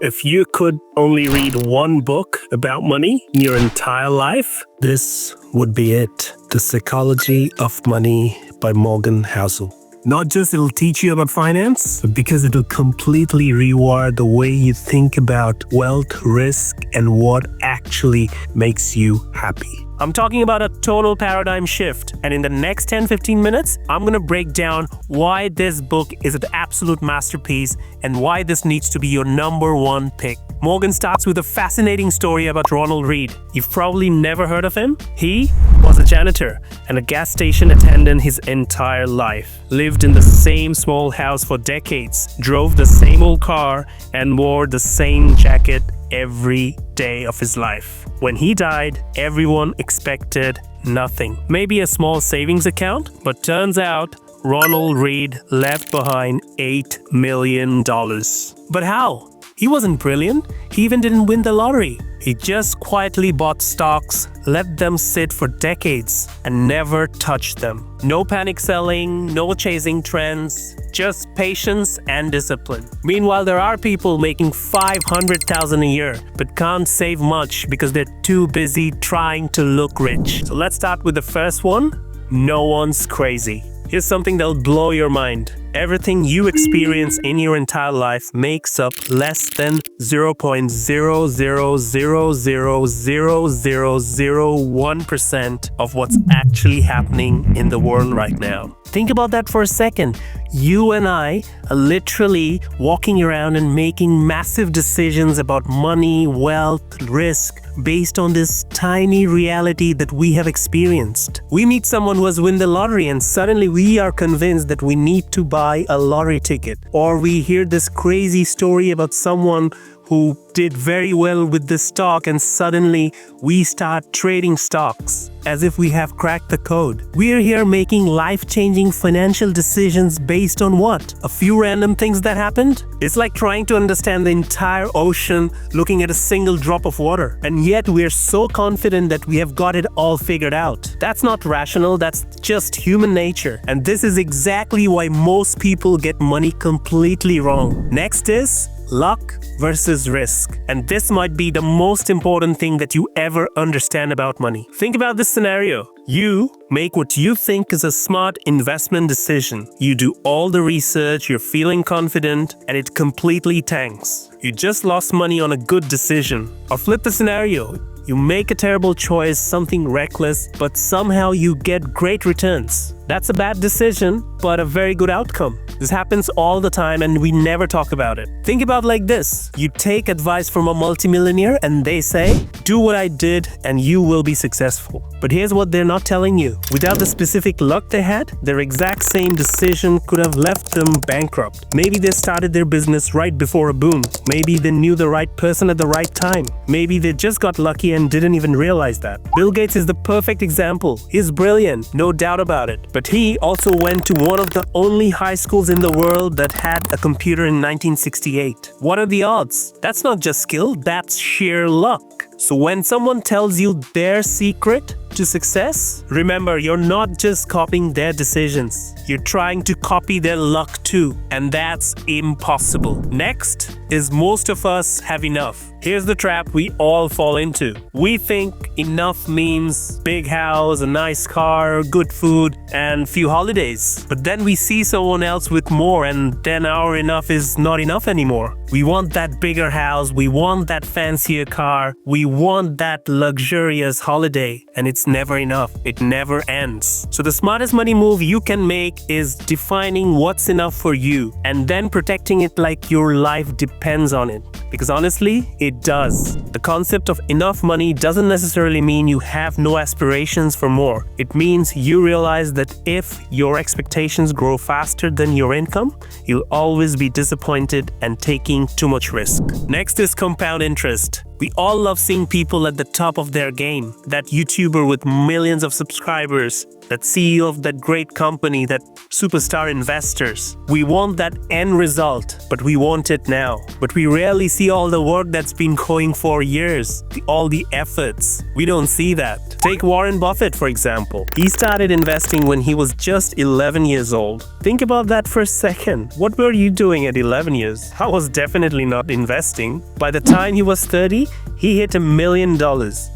If you could only read one book about money in your entire life, this would be it. The Psychology of Money by Morgan Housel. Not just it'll teach you about finance, but because it'll completely rewire the way you think about wealth, risk, and what actually makes you happy. I'm talking about a total paradigm shift, and in the next 10-15 minutes, I'm gonna break down why this book is an absolute masterpiece and why this needs to be your number one pick. Morgan starts with a fascinating story about Ronald Read. You've probably never heard of him. He was a janitor and a gas station attendant his entire life. Lived in the same small house for decades, drove the same old car, and wore the same jacket every day of his life. When he died, everyone expected nothing. Maybe a small savings account, but turns out Ronald Read left behind $8 million. But how? He wasn't brilliant. He even didn't win the lottery. He just quietly bought stocks, let them sit for decades, and never touched them. No panic selling, no chasing trends, just patience and discipline. Meanwhile, there are people making $500,000 a year, but can't save much because they're too busy trying to look rich. So let's start with the first one. No one's crazy. Here's something that'll blow your mind. Everything you experience in your entire life makes up less than 0.000000001% of what's actually happening in the world right now. Think about that for a second. You and I are literally walking around and making massive decisions about money, wealth, risk, based on this tiny reality that we have experienced. We meet someone who has won the lottery and suddenly we are convinced that we need to buy a lottery ticket. Or we hear this crazy story about someone who did very well with this stock and suddenly we start trading stocks as if we have cracked the code. We're here making life-changing financial decisions based on what? A few random things that happened? It's like trying to understand the entire ocean looking at a single drop of water. And yet we're so confident that we have got it all figured out. That's not rational, that's just human nature. And this is exactly why most people get money completely wrong. Next is luck versus risk. And this might be the most important thing that you ever understand about money. Think about this scenario. You make what you think is a smart investment decision. You do all the research, you're feeling confident, and it completely tanks. You just lost money on a good decision. Or flip the scenario. You make a terrible choice, something reckless, but somehow you get great returns. That's a bad decision, but a very good outcome. This happens all the time and we never talk about it. Think about like this. You take advice from a multimillionaire and they say, do what I did and you will be successful. But here's what they're not telling you. Without the specific luck they had, their exact same decision could have left them bankrupt. Maybe they started their business right before a boom. Maybe they knew the right person at the right time. Maybe they just got lucky and didn't even realize that. Bill Gates is the perfect example. He's brilliant, no doubt about it. But he also went to one of the only high schools in the world that had a computer in 1968. What are the odds? That's not just skill, that's sheer luck. So when someone tells you their secret to success, remember you're not just copying their decisions. You're trying to copy their luck too, and that's impossible. Next is most of us have enough. Here's the trap we all fall into. We think enough means big house, a nice car, good food, and few holidays. But then we see someone else with more and then our enough is not enough anymore. We want that bigger house, we want that fancier car, we want that luxurious holiday, and it's never enough. It never ends. So the smartest money move you can make is defining what's enough for you and then protecting it like your life depends on it. Because honestly, it does. The concept of enough money doesn't necessarily mean you have no aspirations for more. It means you realize that if your expectations grow faster than your income, you'll always be disappointed and taking too much risk. Next is compound interest. We all love seeing people at the top of their game. That YouTuber with millions of subscribers, that CEO of that great company, that superstar investors. We want that end result, but we want it now. But we rarely see all the work that's been going for years, all the efforts. We don't see that. Take Warren Buffett, for example. He started investing when he was just 11 years old. Think about that for a second. What were you doing at 11 years? I was definitely not investing. By the time he was 30, he hit $1 million.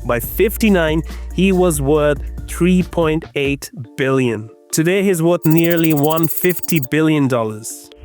By 59, he was worth $3.8 billion. Today, he's worth nearly $150 billion.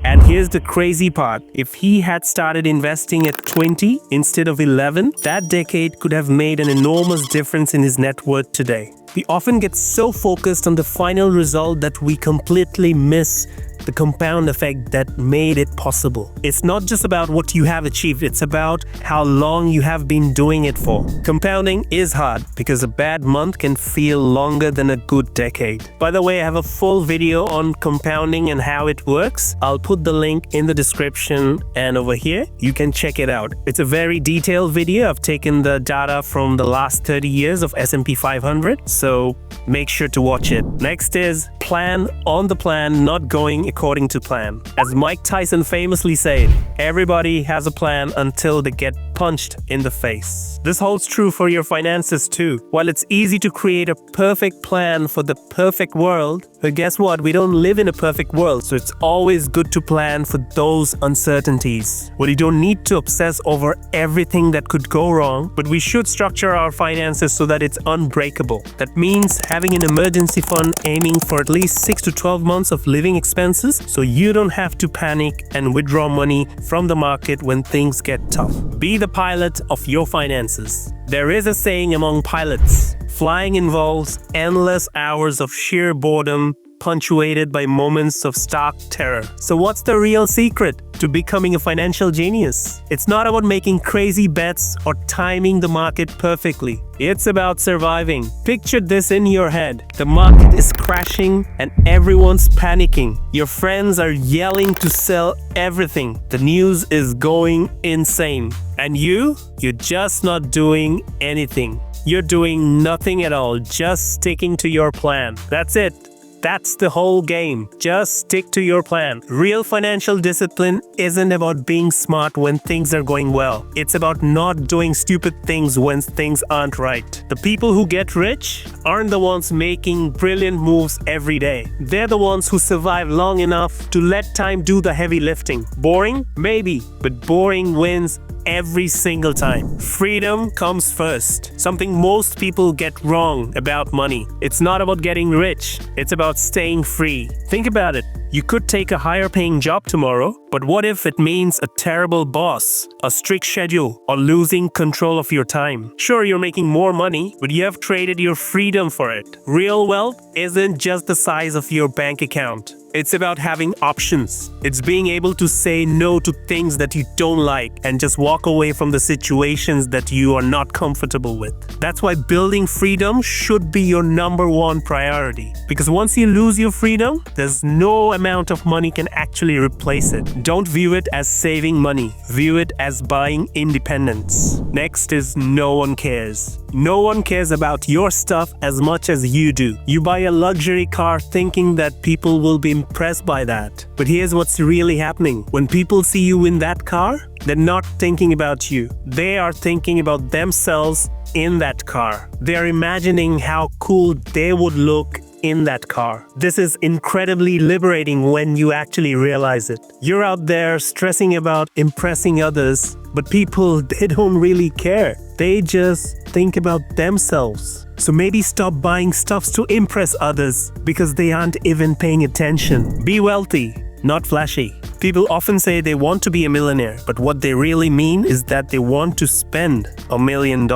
And here's the crazy part. If he had started investing at 20 instead of 11, that decade could have made an enormous difference in his net worth today. We often get so focused on the final result that we completely miss the compound effect that made it possible. It's not just about what you have achieved, it's about how long you have been doing it for. Compounding is hard because a bad month can feel longer than a good decade. By the way, I have a full video on compounding and how it works. I'll put the link in the description and over here. You can check it out. It's a very detailed video. I've taken the data from the last 30 years of S&P 500, so make sure to watch it. Next is plan on the plan, not going according to plan. As Mike Tyson famously said, everybody has a plan until they get punched in the face. This holds true for your finances too. While it's easy to create a perfect plan for the perfect world, but guess what? We don't live in a perfect world, so it's always good to plan for those uncertainties. Well, you don't need to obsess over everything that could go wrong, but we should structure our finances so that it's unbreakable. That means having an emergency fund aiming for at least 6 to 12 months of living expenses so you don't have to panic and withdraw money from the market when things get tough. Be the pilot of your finances. There is a saying among pilots, flying involves endless hours of sheer boredom punctuated by moments of stark terror. So what's the real secret to becoming a financial genius? It's not about making crazy bets or timing the market perfectly. It's about surviving. Picture this in your head. The market is crashing and everyone's panicking. Your friends are yelling to sell everything. The news is going insane. And you're just not doing anything. You're doing nothing at all, just sticking to your plan. That's it. That's the whole game. Just stick to your plan. Real financial discipline isn't about being smart when things are going well. It's about not doing stupid things when things aren't right. The people who get rich aren't the ones making brilliant moves every day. They're the ones who survive long enough to let time do the heavy lifting. Boring? Maybe, but boring wins every single time. Freedom comes first. Something most people get wrong about money. It's not about getting rich. It's about staying free. Think about it. You could take a higher paying job tomorrow, but what if it means a terrible boss, a strict schedule, or losing control of your time? Sure, you're making more money, but you have traded your freedom for it. Real wealth isn't just the size of your bank account. It's about having options. It's being able to say no to things that you don't like and just walk away from the situations that you are not comfortable with. That's why building freedom should be your #1 priority. Because once you lose your freedom, there's no amount of money can actually replace it. Don't view it as saving money. View it as buying independence. Next is no one cares. No one cares about your stuff as much as you do. You buy a luxury car thinking that people will be impressed by that. But here's what's really happening. When people see you in that car, they're not thinking about you. They are thinking about themselves in that car. They're imagining how cool they would look in that car. This is incredibly liberating when you actually realize it. You're out there stressing about impressing others, but people, they don't really care. They just think about themselves. So maybe stop buying stuffs to impress others because they aren't even paying attention. Be wealthy, not flashy. People often say they want to be a millionaire, but what they really mean is that they want to spend $1 million,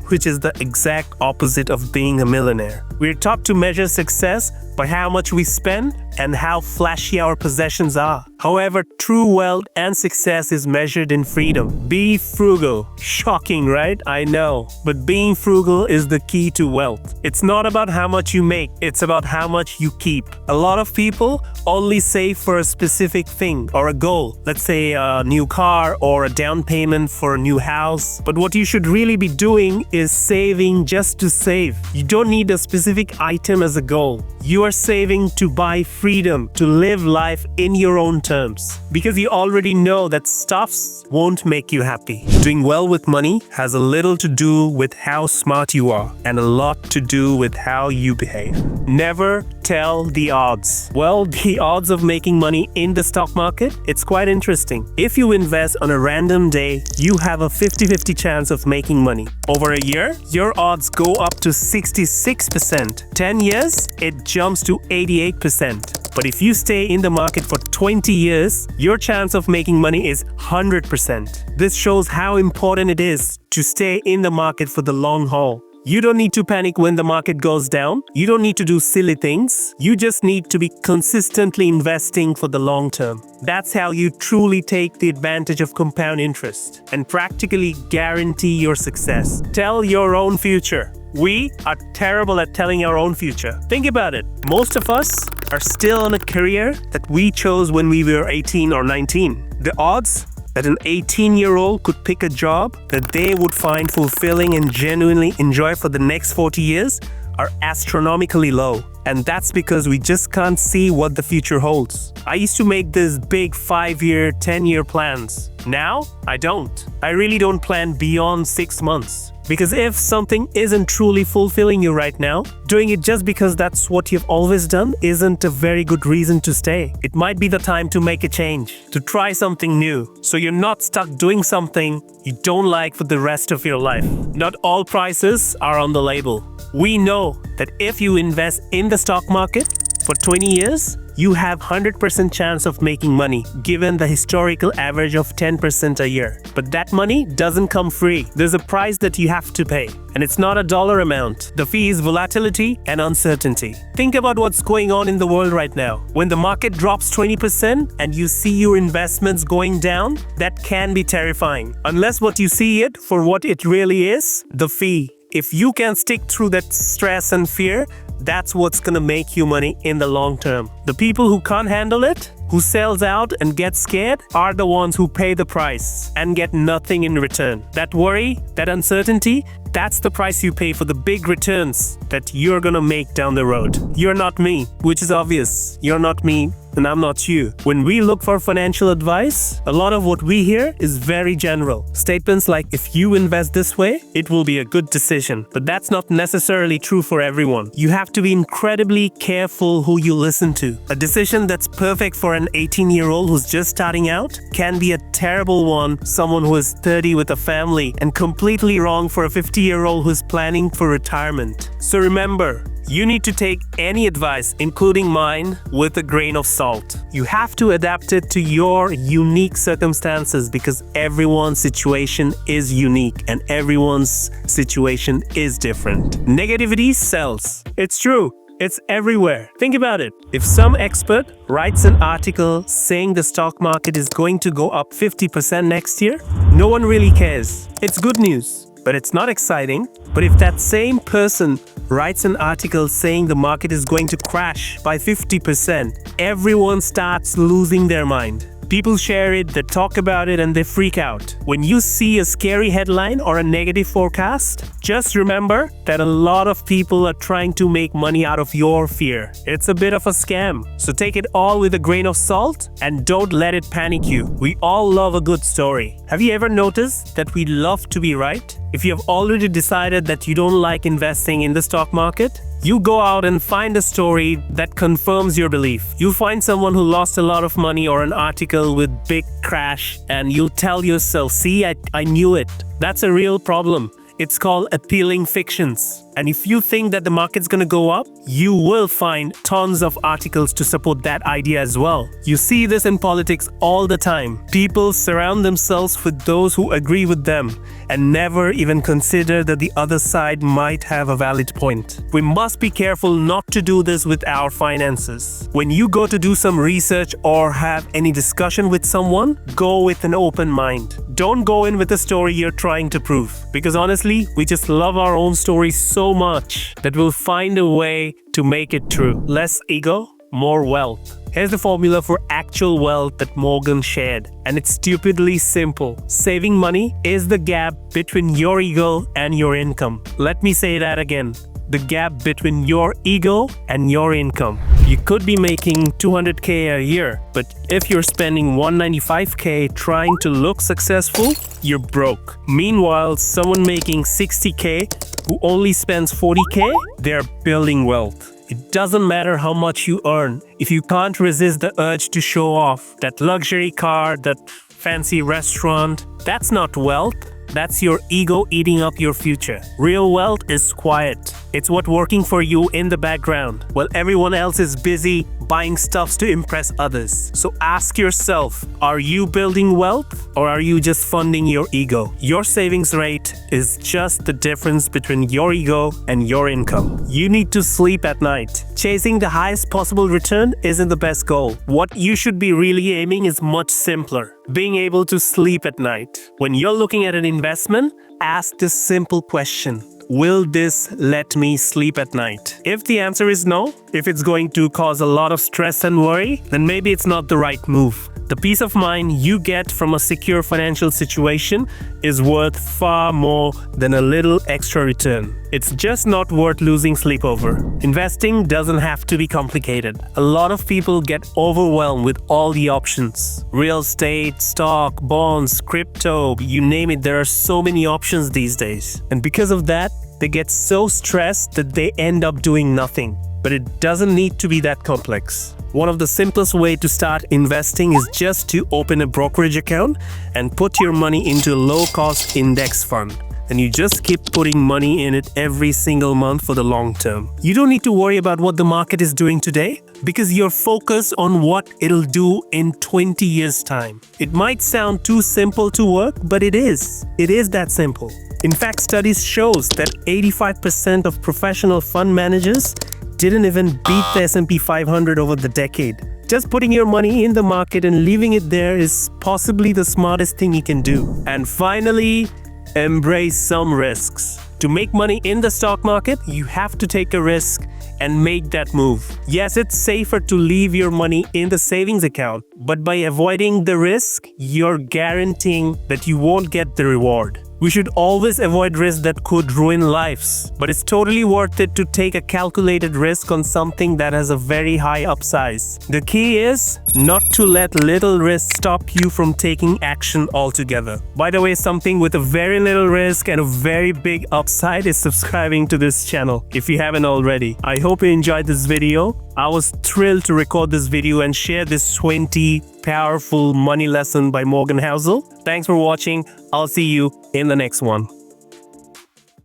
which is the exact opposite of being a millionaire. We're taught to measure success by how much we spend and how flashy our possessions are. However, true wealth and success is measured in freedom. Be frugal. Shocking, right? I know. But being frugal is the key to wealth. It's not about how much you make, it's about how much you keep. A lot of people only save for a specific thing or a goal. Let's say a new car or a down payment for a new house. But what you should really be doing is saving just to save. You don't need a specific item as a goal. You are saving to buy freedom, to live life in your own terms. Because you already know that stuffs won't make you happy. Doing well with money has a little to do with how smart you are and a lot to do with how you behave. Never tell the odds. Well, the odds of making money in the stock market, it's quite interesting. If you invest on a random day, you have a 50-50 chance of making money. Over a year, your odds go up to 66%. 10 years, it jumps to 88%. But if you stay in the market for 20 years, your chance of making money is 100%. This shows how important it is to stay in the market for the long haul. You don't need to panic when the market goes down. You don't need to do silly things. You just need to be consistently investing for the long term. That's how you truly take the advantage of compound interest and practically guarantee your success. Tell your own future. We are terrible at telling our own future. Think about it. Most of us are still in a career that we chose when we were 18 or 19. The odds that an 18-year-old could pick a job that they would find fulfilling and genuinely enjoy for the next 40 years are astronomically low. And that's because we just can't see what the future holds. I used to make these big 5-year, 10-year plans. Now, I don't. I really don't plan beyond 6 months. Because if something isn't truly fulfilling you right now, doing it just because that's what you've always done isn't a very good reason to stay. It might be the time to make a change, to try something new, so you're not stuck doing something you don't like for the rest of your life. Not all prices are on the label. We know that if you invest in the stock market for 20 years, you have 100% chance of making money, given the historical average of 10% a year. But that money doesn't come free. There's a price that you have to pay. And it's not a dollar amount. The fee is volatility and uncertainty. Think about what's going on in the world right now. When the market drops 20% and you see your investments going down, that can be terrifying. Unless what you see it for what it really is, the fee. If you can stick through that stress and fear, that's what's gonna make you money in the long term. The people who can't handle it, who sells out and gets scared, are the ones who pay the price and get nothing in return. That worry, that uncertainty, that's the price you pay for the big returns that you're gonna make down the road. You're not me, which is obvious. You're not me, and I'm not you. When we look for financial advice, a lot of what we hear is very general. Statements like, if you invest this way, it will be a good decision. But that's not necessarily true for everyone. You have to be incredibly careful who you listen to. A decision that's perfect for an 18-year-old who's just starting out can be a terrible one, someone who is 30 with a family, and completely wrong for a 50-year-old who's planning for retirement. So remember, you need to take any advice, including mine, with a grain of salt. You have to adapt it to your unique circumstances because everyone's situation is unique and everyone's situation is different. Negativity sells. It's true. It's everywhere. Think about it. If some expert writes an article saying the stock market is going to go up 50% next year, no one really cares. It's good news, but it's not exciting. But if that same person writes an article saying the market is going to crash by 50%, everyone starts losing their mind. People share it, they talk about it, and they freak out. When you see a scary headline or a negative forecast, just remember that a lot of people are trying to make money out of your fear. It's a bit of a scam. So take it all with a grain of salt and don't let it panic you. We all love a good story. Have you ever noticed that we love to be right? If you have already decided that you don't like investing in the stock market, you go out and find a story that confirms your belief. You find someone who lost a lot of money or an article with big crash and you tell yourself, see, I knew it. That's a real problem. It's called appealing fictions. And if you think that the market's gonna go up, you will find tons of articles to support that idea as well. You see this in politics all the time. People surround themselves with those who agree with them and never even consider that the other side might have a valid point. We must be careful not to do this with our finances. When you go to do some research or have any discussion with someone, go with an open mind. Don't go in with a story you're trying to prove. Because honestly, we just love our own story so much that we'll find a way to make it true. Less ego, more wealth. Here's the formula for actual wealth that Morgan shared, and it's stupidly simple. Saving money is the gap between your ego and your income. Let me say that again. The gap between your ego and your income. You could be making 200k a year, but if you're spending 195k trying to look successful, you're broke. Meanwhile, someone making 60k who only spends 40k, they're building wealth. It doesn't matter how much you earn. If you can't resist the urge to show off that luxury car, that fancy restaurant, that's not wealth. That's your ego eating up your future. Real wealth is quiet. It's what working for you in the background while everyone else is busy buying stuffs to impress others. So ask yourself, are you building wealth or are you just funding your ego? Your savings rate is just the difference between your ego and your income. You need to sleep at night. Chasing the highest possible return isn't the best goal. What you should be really aiming is much simpler. Being able to sleep at night. When you're looking at an investment, ask this simple question. Will this let me sleep at night? If the answer is no, if it's going to cause a lot of stress and worry, then maybe it's not the right move. The peace of mind you get from a secure financial situation is worth far more than a little extra return. It's just not worth losing sleep over. Investing doesn't have to be complicated. A lot of people get overwhelmed with all the options. Real estate, stock, bonds, crypto, you name it, there are so many options these days. And because of that, they get so stressed that they end up doing nothing. But it doesn't need to be that complex. One of the simplest ways to start investing is just to open a brokerage account and put your money into a low-cost index fund. And you just keep putting money in it every single month for the long term. You don't need to worry about what the market is doing today because you're focused on what it'll do in 20 years' time. It might sound too simple to work, but it is. It is that simple. In fact, studies shows that 85% of professional fund managers didn't even beat the S&P 500 over the decade. Just putting your money in the market and leaving it there is possibly the smartest thing you can do. And finally, embrace some risks. To make money in the stock market, you have to take a risk and make that move. Yes, it's safer to leave your money in the savings account, but by avoiding the risk, you're guaranteeing that you won't get the reward. We should always avoid risks that could ruin lives, but it's totally worth it to take a calculated risk on something that has a very high upside. The key is not to let little risk stop you from taking action altogether. By the way, something with a very little risk and a very big upside is subscribing to this channel if you haven't already. I hope you enjoyed this video. I was thrilled to record this video and share this 20 powerful money lesson by Morgan Housel. Thanks for watching. I'll see you in the next one.